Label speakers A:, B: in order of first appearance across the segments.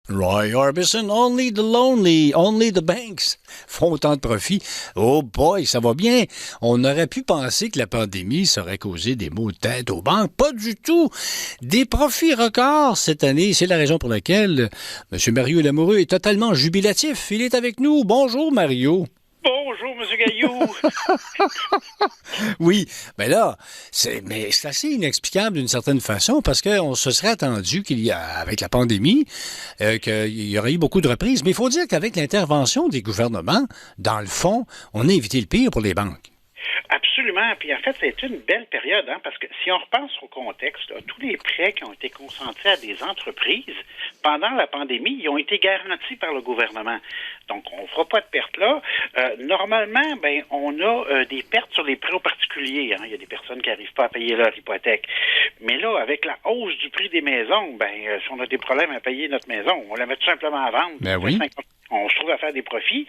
A: Roy Orbison, only the lonely, only the banks font autant de profit. Oh boy, ça va bien. On aurait pu penser que la pandémie serait causé des maux de tête aux banques. Pas du tout. Des profits records cette année. C'est la raison pour laquelle M. Mario Lamoureux est totalement jubilatif. Il est avec nous. Bonjour, Mario.
B: Bonjour, M. Gaillou.
A: Oui, mais là, c'est assez inexplicable d'une certaine façon parce qu'on se serait attendu qu'il y a, avec la pandémie, qu'il y aurait eu beaucoup de reprises. Mais il faut dire qu'avec l'intervention des gouvernements, dans le fond, on a évité le pire pour les banques.
B: Absolument. Puis en fait, c'est une belle période, parce que si on repense au contexte, là, tous les prêts qui ont été concentrés à des entreprises pendant la pandémie, ils ont été garantis par le gouvernement. Donc, on ne fera pas de pertes là. Normalement, on a des pertes sur les prêts aux particuliers. Il y a des personnes qui n'arrivent pas à payer leur hypothèque. Mais là, avec la hausse du prix des maisons, si on a des problèmes à payer notre maison, on la met tout simplement à vendre.
A: Ben oui.
B: On se trouve à faire des profits.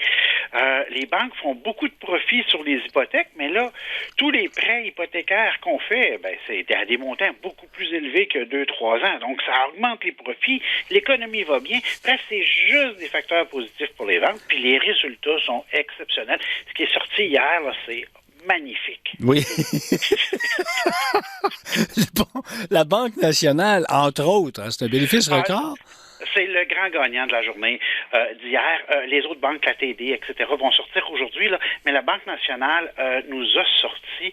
B: Les banques font beaucoup de profits sur les hypothèques, mais là, tous les prêts hypothécaires qu'on fait, c'est à des montants beaucoup plus élevés que 2-3 ans. Donc, ça augmente les profits. L'économie va bien. Bref, c'est juste des facteurs positifs pour les banques. Puis les résultats sont exceptionnels. Ce qui est sorti hier, là, c'est magnifique.
A: Oui. Bon, la Banque nationale, entre autres, c'est un bénéfice record.
B: C'est le grand gagnant de la journée d'hier. Les autres banques, la TD, etc., vont sortir aujourd'hui, là, mais la Banque nationale nous a sorti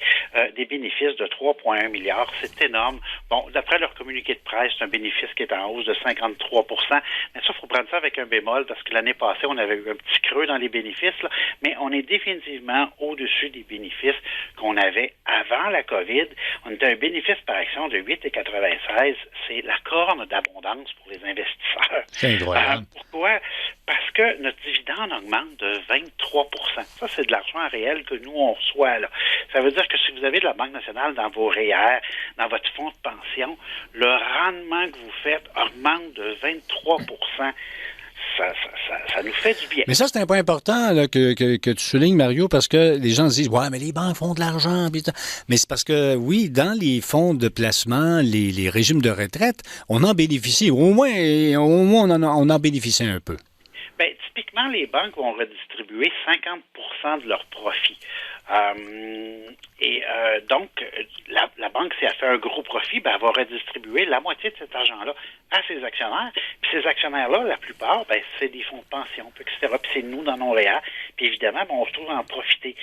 B: des bénéfices de 3,1 milliards. C'est énorme. Bon, d'après leur communiqué de presse, c'est un bénéfice qui est en hausse de 53 %. Mais ça, il faut prendre ça avec un bémol, parce que l'année passée, on avait eu un petit creux dans les bénéfices, là, mais on est définitivement au-dessus des bénéfices qu'on avait avant la COVID. On était un bénéfice par action de 8,96. C'est la corne d'abondance pour les investisseurs.
A: C'est incroyable.
B: Pourquoi? Parce que notre dividende augmente de 23 %. Ça, c'est de l'argent réel que nous, on reçoit là. Ça veut dire que si vous avez de la Banque nationale dans vos REER, dans votre fonds de pension, le rendement que vous faites augmente de 23 %. Ça nous fait du bien.
A: Mais ça, c'est un point important là, que tu soulignes, Mario, parce que les gens se disent « Ouais, mais les banques font de l'argent. » Mais c'est parce que, oui, dans les fonds de placement, les régimes de retraite, on en bénéficie. Au moins on en bénéficie un peu.
B: Typiquement, les banques vont redistribuer 50 % de leurs profits. Donc, la banque, si elle fait un gros profit, elle va redistribuer la moitié de cet argent-là à ses actionnaires. Puis ces actionnaires-là, la plupart, c'est des fonds de pension, etc. Puis c'est nous dans nos REER. Puis évidemment, on se trouve à en profiter.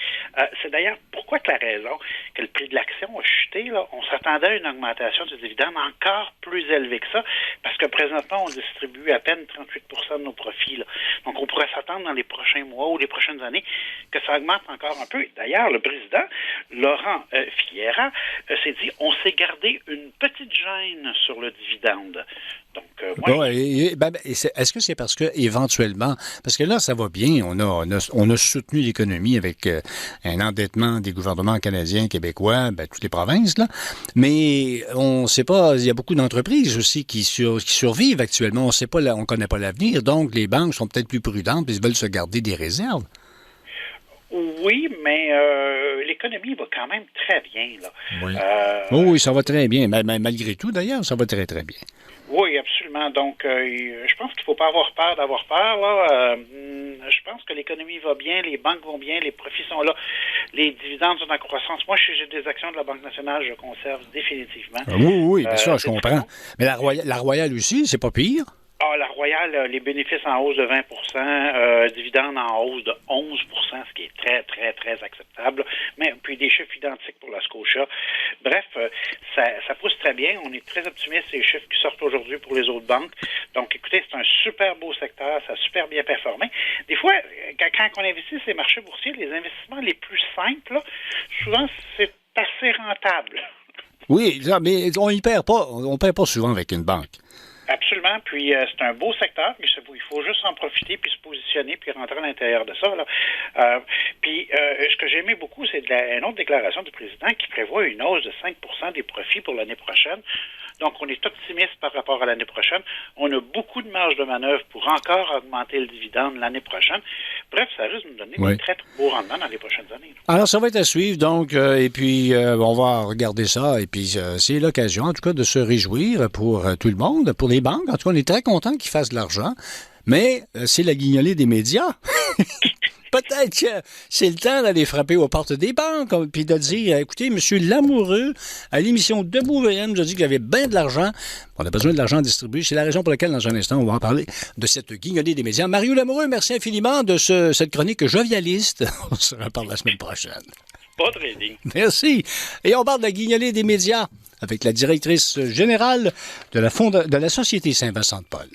B: C'est d'ailleurs pourquoi que la raison que le prix de l'action a chuté, là, on s'attendait à une augmentation du dividende encore plus élevée que ça, parce que présentement, on distribue à peine 38 % de nos profits, là. Donc, on pourrait s'attendre dans les prochains mois ou les prochaines années que ça augmente encore un peu. D'ailleurs, le président, Laurent Figuera, s'est dit, on s'est gardé une petite gêne sur le dividende. Donc,
A: est-ce que c'est parce que, éventuellement, parce que là, ça va bien, on a soutenu l'économie avec un endettement des gouvernements canadiens, québécois, toutes les provinces, là, mais on ne sait pas, il y a beaucoup d'entreprises aussi qui survivent actuellement, on sait pas, on connaît pas l'avenir, donc les banques sont peut-être plus prudentes, puis ils veulent se garder des réserves.
B: Oui, mais l'économie va quand même très bien, là.
A: Oui. Oui, ça va très bien. Malgré tout, d'ailleurs, ça va très, très bien.
B: Oui, absolument. Donc, je pense qu'il ne faut pas avoir peur d'avoir peur, là. Je pense que l'économie va bien, les banques vont bien, les profits sont là, les dividendes sont en croissance. Moi, j'ai des actions de la Banque nationale, je conserve définitivement.
A: Oui, bien sûr, je comprends. Mais la Royale aussi, c'est pas pire?
B: La Royale, les bénéfices en hausse de 20 %, dividendes en hausse de 11 %, ce qui est très, très, très acceptable. Mais puis des chiffres identiques pour la Scotia. Bref, ça pousse très bien. On est très optimiste ces chiffres qui sortent aujourd'hui pour les autres banques. Donc, écoutez, c'est un super beau secteur, ça a super bien performé. Des fois, quand on investit ces marchés boursiers, les investissements les plus simples, là, souvent, c'est assez rentable.
A: Oui, mais on y perd pas. On perd pas souvent avec une banque.
B: Absolument. Puis c'est un beau secteur. Il faut juste en profiter puis se positionner puis rentrer à l'intérieur de ça, là. Puis ce que j'ai aimé beaucoup, c'est une autre déclaration du président qui prévoit une hausse de 5 % des profits pour l'année prochaine. Donc, on est optimiste par rapport à l'année prochaine. On a beaucoup de marge de manœuvre pour encore augmenter le dividende l'année prochaine. Bref, ça risque de nous donner
A: Oui.
B: des très beaux rendements dans les prochaines années.
A: Alors, ça va être à suivre, donc, et puis on va regarder ça, et puis c'est l'occasion, en tout cas, de se réjouir pour tout le monde, pour les banques. En tout cas, on est très contents qu'ils fassent de l'argent, mais c'est la guignolée des médias. Peut-être que c'est le temps d'aller frapper aux portes des banques, puis de dire, écoutez, monsieur Lamoureux, à l'émission Debout VM, nous a dit qu'il y avait bien de l'argent. On a besoin de l'argent distribué. C'est la raison pour laquelle, dans un instant, on va en parler de cette guignolée des médias. Mario Lamoureux, merci infiniment de cette chronique jovialiste. On se reparle la semaine prochaine.
B: Pas trading.
A: Merci. Et on parle de la guignolée des médias avec la directrice générale de la Société Saint-Vincent-de-Paul.